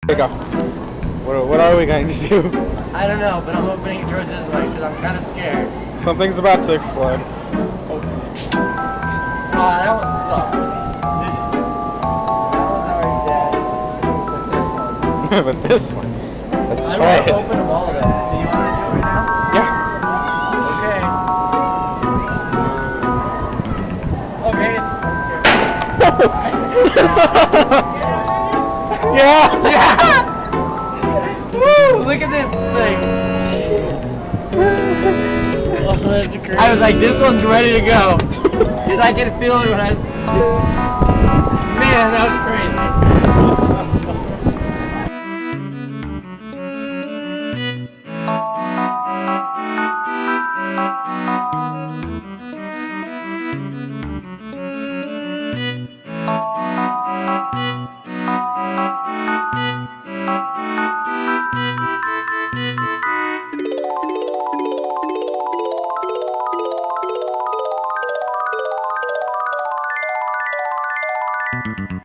There we go. What are we going to do? I don't know, but I'm opening it towards this way because I'm kind of scared. Something's about to explode. Oh, that one sucked. That one's already dead. But this one. But this one. Let's I try want to it. open them all of them. Do you want to do it right now? Yeah. Okay. Okay, Yeah. Yeah! Woo! Look at this thing. Oh, that's crazy. I was like, this one's ready to go. Because I can feel it when I... Man, that was crazy.